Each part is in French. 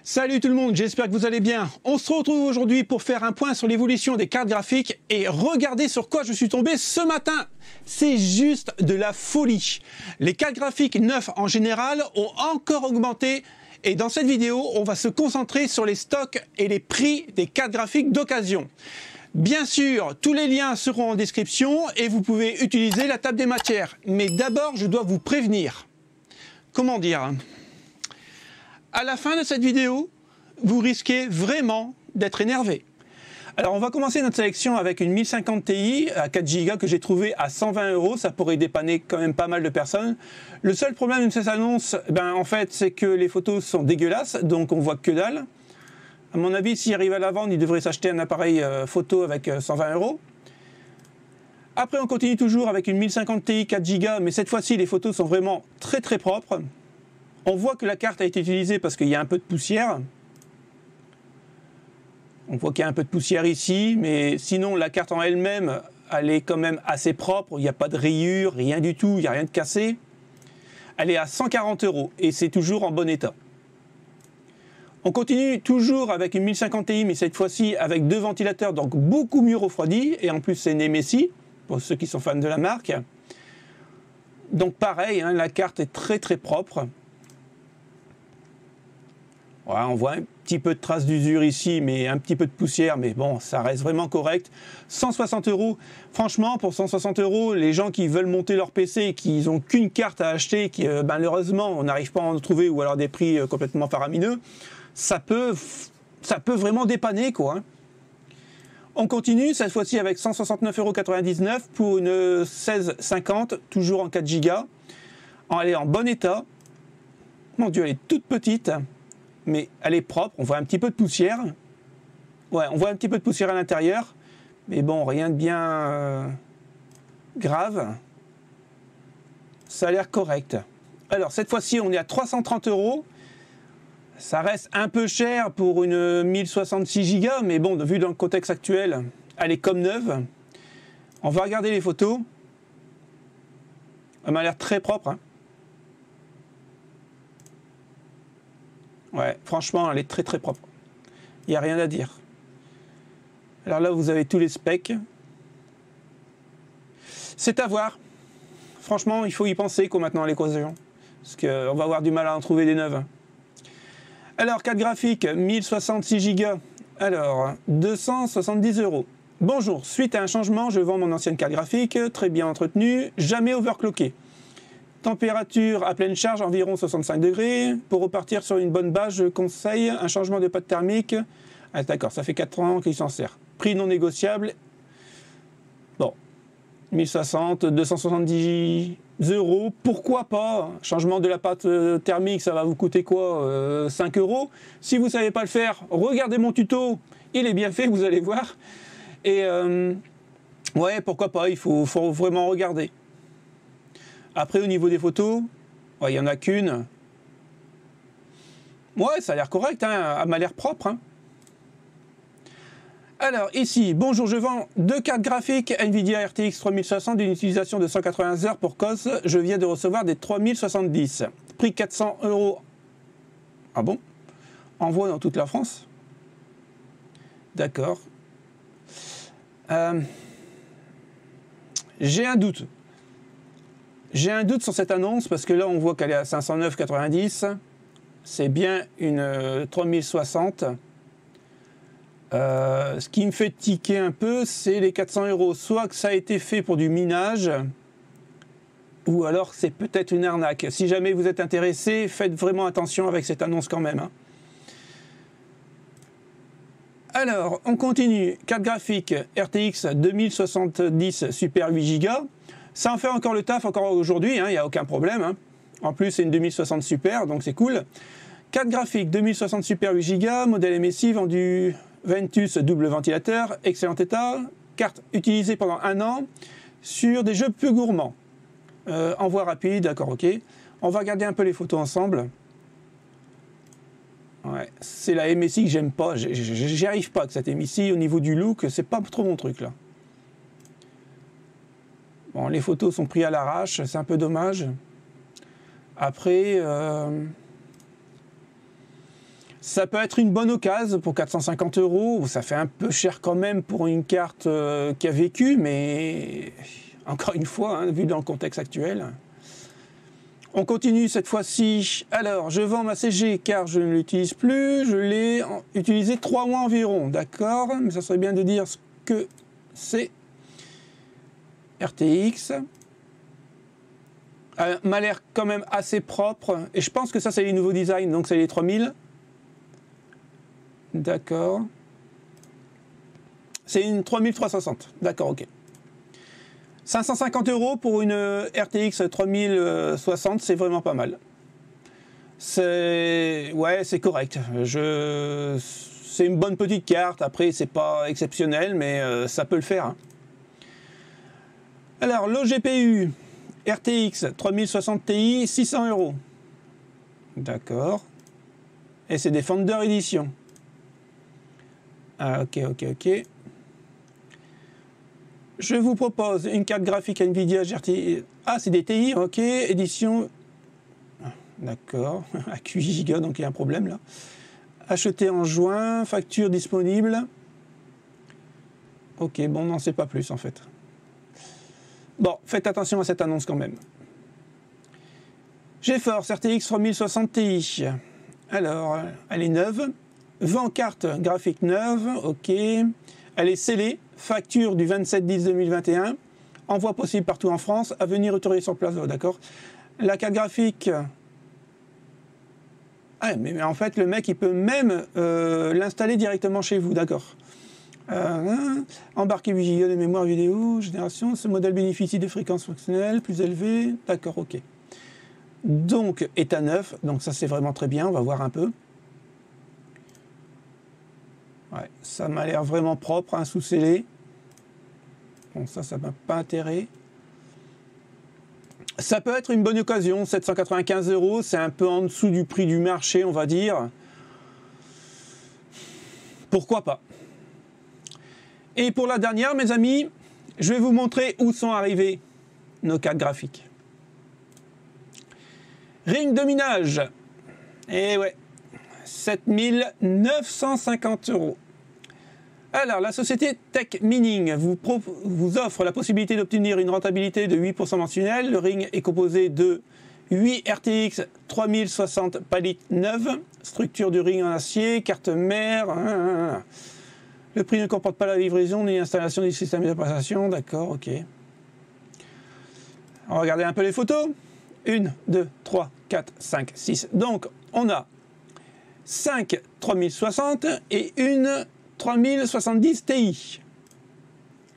Salut tout le monde, j'espère que vous allez bien. On se retrouve aujourd'hui pour faire un point sur l'évolution des cartes graphiques et regardez sur quoi je suis tombé ce matin. C'est juste de la folie. Les cartes graphiques neuves en général ont encore augmenté et dans cette vidéo, on va se concentrer sur les stocks et les prix des cartes graphiques d'occasion. Bien sûr, tous les liens seront en description et vous pouvez utiliser la table des matières. Mais d'abord, je dois vous prévenir. Comment dire ? À la fin de cette vidéo, vous risquez vraiment d'être énervé. Alors on va commencer notre sélection avec une 1050 Ti à 4 Go que j'ai trouvé à 120 €. Ça pourrait dépanner quand même pas mal de personnes. Le seul problème de cette annonce, en fait, c'est que les photos sont dégueulasses, donc on voit que dalle. À mon avis, s'il arrive à la vendre, il devrait s'acheter un appareil photo avec 120 €. Après, on continue toujours avec une 1050 Ti 4 Go, mais cette fois-ci, les photos sont vraiment très très propres. On voit que la carte a été utilisée parce qu'il y a un peu de poussière. On voit qu'il y a un peu de poussière ici, mais sinon la carte en elle-même, elle est quand même assez propre. Il n'y a pas de rayures, rien du tout, il n'y a rien de cassé. Elle est à 140 € et c'est toujours en bon état. On continue toujours avec une 1050 Ti, mais cette fois-ci avec deux ventilateurs, donc beaucoup mieux refroidis. Et en plus, c'est Nemesi, pour ceux qui sont fans de la marque. Donc pareil, la carte est très très propre. Ouais, on voit un petit peu de traces d'usure ici, mais un petit peu de poussière, mais bon, ça reste vraiment correct. 160 €, franchement, pour 160 €, les gens qui veulent monter leur PC et qui n'ont qu'une carte à acheter, qui malheureusement, on n'arrive pas à en trouver, ou alors des prix complètement faramineux, ça peut vraiment dépanner, quoi. On continue, cette fois-ci avec 169,99 € pour une 1650, toujours en 4 Go. Elle est en bon état. Mon Dieu, elle est toute petite. Mais elle est propre, on voit un petit peu de poussière. Ouais, on voit un petit peu de poussière à l'intérieur. Mais bon, rien de bien grave. Ça a l'air correct. Alors, cette fois-ci, on est à 330 €. Ça reste un peu cher pour une 1066 Go, mais bon, vu dans le contexte actuel, elle est comme neuve. On va regarder les photos. Elle m'a l'air très propre, Ouais, franchement, elle est très très propre. Il n'y a rien à dire. Alors là, vous avez tous les specs. C'est à voir. Franchement, il faut y penser maintenant à l'équation. Parce qu'on va avoir du mal à en trouver des neuves. Alors, carte graphique, 1066 Go. Alors, 270 €. Bonjour, suite à un changement, je vends mon ancienne carte graphique, très bien entretenue, jamais overclockée. Température à pleine charge, environ 65 degrés. Pour repartir sur une bonne base, je conseille un changement de pâte thermique. Ah, d'accord, ça fait 4 ans qu'il s'en sert. Prix non négociable. Bon, 1060, 270 €. Pourquoi pas? Changement de la pâte thermique, ça va vous coûter quoi? 5 €. Si vous ne savez pas le faire, regardez mon tuto. Il est bien fait, vous allez voir. Et ouais, pourquoi pas? Il faut vraiment regarder. Après, au niveau des photos, il n'y en a qu'une. Ouais, ça a l'air correct, elle m'a l'air propre. Alors, ici, bonjour, je vends deux cartes graphiques Nvidia RTX 3060 d'une utilisation de 180 heures pour cause. Je viens de recevoir des 3070. Prix 400 €. Ah bon? Envoi dans toute la France? D'accord. J'ai un doute. J'ai un doute sur cette annonce parce que là on voit qu'elle est à 509,90 €. C'est bien une 3060. Ce qui me fait tiquer un peu, c'est les 400 €. Soit que ça a été fait pour du minage, ou alors c'est peut-être une arnaque. Si jamais vous êtes intéressé, faites vraiment attention avec cette annonce quand même. Alors, on continue. Carte graphique RTX 2070 Super 8 Go. Ça en fait encore le taf encore aujourd'hui, il n'y a aucun problème. En plus, c'est une 2060 Super, donc c'est cool. Carte graphique 2060 Super 8 Go, modèle MSI, vendu Ventus double ventilateur, excellent état. Carte utilisée pendant 1 an sur des jeux peu gourmands. Envoi rapide, d'accord, ok. On va regarder un peu les photos ensemble. Ouais, c'est la MSI que j'aime pas, j'y arrive pas avec cette MSI. Au niveau du look, c'est pas trop mon truc là. Bon, les photos sont prises à l'arrache, c'est un peu dommage. Après, Ça peut être une bonne occasion pour 450 €. Ça fait un peu cher quand même pour une carte qui a vécu, mais encore une fois, hein, vu dans le contexte actuel. On continue cette fois-ci. Alors, je vends ma CG car je ne l'utilise plus. Je l'ai utilisé 3 mois environ. D'accord, mais ça serait bien de dire ce que c'est. RTX. M'a l'air quand même assez propre. Et je pense que ça, c'est les nouveaux designs. Donc, c'est les 3000. D'accord. C'est une 3360. D'accord, ok. 550 € pour une RTX 3060, c'est vraiment pas mal. Ouais, c'est correct. C'est une bonne petite carte. Après, c'est pas exceptionnel, mais ça peut le faire. Hein. Alors, l'OGPU RTX 3060 Ti, 600 €. D'accord. Et c'est des Founder Edition. Ah, ok. Je vous propose une carte graphique NVIDIA GTX. Ah, c'est des TI, ok. Édition. D'accord. À 8 Go, donc il y a un problème là. Acheté en juin, facture disponible. Ok, bon, on n'en sait pas plus en fait. Bon, faites attention à cette annonce quand même. GeForce RTX 3060 Ti. Alors, elle est neuve. Vend carte graphique neuve, ok. Elle est scellée. Facture du 27/10/2021, envoi possible partout en France, à venir retourner sur place, d'accord. La carte graphique, ah, mais en fait le mec il peut même l'installer directement chez vous, d'accord. Embarquer 8 Go de mémoire vidéo, génération, ce modèle bénéficie de fréquences fonctionnelles plus élevées, d'accord, ok. Donc état neuf, donc ça c'est vraiment très bien, on va voir un peu. Ouais, ça m'a l'air vraiment propre, hein, sous-scellé. Bon, ça m'a pas intérêt. Ça peut être une bonne occasion, 795 €, c'est un peu en dessous du prix du marché, on va dire. Pourquoi pas? Et pour la dernière, mes amis, je vais vous montrer où sont arrivées nos cartes graphiques. Ring de minage. Et ouais. 7950 €. Alors, la société Tech Mining vous offre la possibilité d'obtenir une rentabilité de 8% mensuel. Le ring est composé de 8 RTX 3060 palettes neuves, structure du ring en acier, carte mère. Le prix ne comporte pas la livraison ni l'installation du système d'exploitation. D'accord, ok. On va regarder un peu les photos. 1, 2, 3, 4, 5, 6. Donc, on a 5 3060 et une 3070 Ti.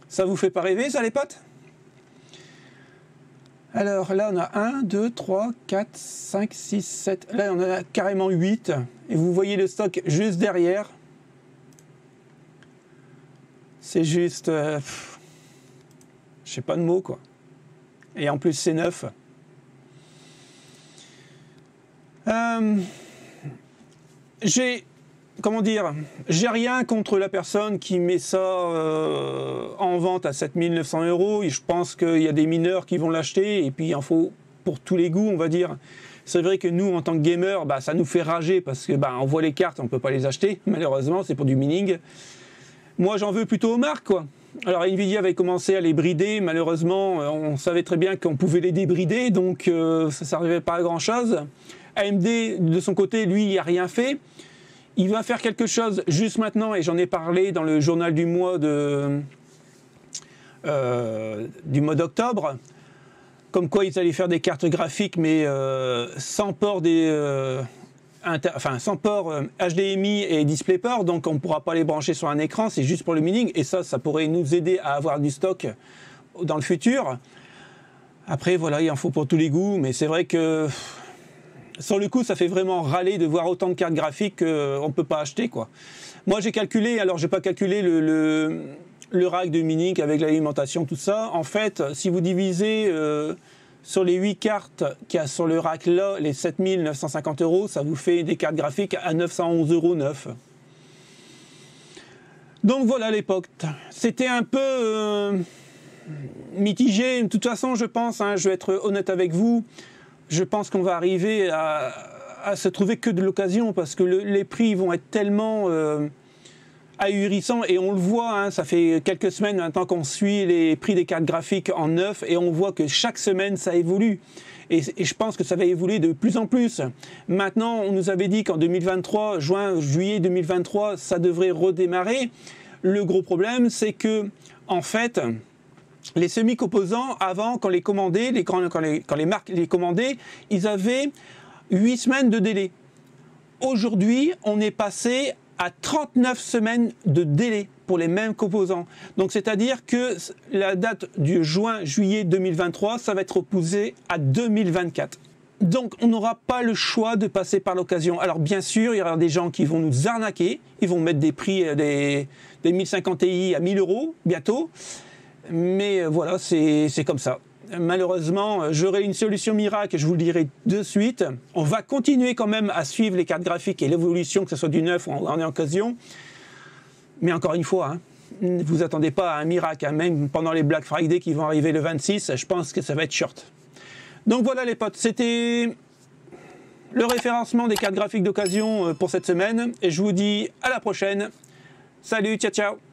Ça vous fait pas rêver, ça, les potes? Alors là, on a 1, 2, 3, 4, 5, 6, 7. Là, on en a carrément 8. Et vous voyez le stock juste derrière. C'est juste... je sais pas de mots, quoi. Et en plus, c'est neuf. Comment dire, j'ai rien contre la personne qui met ça en vente à 7900 €. Et je pense qu'il y a des mineurs qui vont l'acheter et puis il en faut pour tous les goûts, on va dire. C'est vrai que nous, en tant que gamers, bah, ça nous fait rager parce que on voit les cartes, on ne peut pas les acheter. Malheureusement, c'est pour du mining. Moi, j'en veux plutôt aux marques, quoi. Alors, Nvidia avait commencé à les brider. Malheureusement, on savait très bien qu'on pouvait les débrider, donc ça ne servait pas à grand-chose. AMD, de son côté, lui, il n'a rien fait. Il va faire quelque chose juste maintenant, et j'en ai parlé dans le journal du mois d'octobre, comme quoi ils allaient faire des cartes graphiques, mais sans port sans port HDMI et DisplayPort, donc on ne pourra pas les brancher sur un écran, c'est juste pour le mining, et ça pourrait nous aider à avoir du stock dans le futur. Après, voilà, il en faut pour tous les goûts, mais c'est vrai que sur le coup, ça fait vraiment râler de voir autant de cartes graphiques qu'on ne peut pas acheter, quoi. Moi, j'ai calculé, alors j'ai pas calculé le rack de mining avec l'alimentation, tout ça. En fait, si vous divisez sur les 8 cartes qu'il y a sur le rack là, les 7950 €, ça vous fait des cartes graphiques à 911 € neuf. Donc voilà à l'époque. C'était un peu mitigé. De toute façon, je pense, je vais être honnête avec vous, je pense qu'on va arriver à à se trouver que de l'occasion parce que les prix vont être tellement ahurissants et on le voit, hein, ça fait quelques semaines maintenant qu'on suit les prix des cartes graphiques en neuf et on voit que chaque semaine ça évolue. Et je pense que ça va évoluer de plus en plus. Maintenant, on nous avait dit qu'en 2023, juillet 2023, ça devrait redémarrer. Le gros problème, c'est que, en fait, les semi-composants, avant, quand les marques les commandaient, ils avaient 8 semaines de délai. Aujourd'hui, on est passé à 39 semaines de délai pour les mêmes composants. Donc, c'est-à-dire que la date du juin-juillet 2023, ça va être repoussé à 2024. Donc, on n'aura pas le choix de passer par l'occasion. Alors, bien sûr, il y aura des gens qui vont nous arnaquer. Ils vont mettre des prix des 1050 Ti à 1000 € bientôt. Mais voilà, c'est comme ça. Malheureusement, j'aurai une solution miracle, je vous le dirai de suite. On va continuer quand même à suivre les cartes graphiques et l'évolution, que ce soit du neuf ou en occasion. Mais encore une fois, hein, ne vous attendez pas à un miracle, hein, même pendant les Black Friday qui vont arriver le 26, je pense que ça va être short. Donc voilà les potes, c'était le référencement des cartes graphiques d'occasion pour cette semaine. Et je vous dis à la prochaine. Salut, ciao ciao.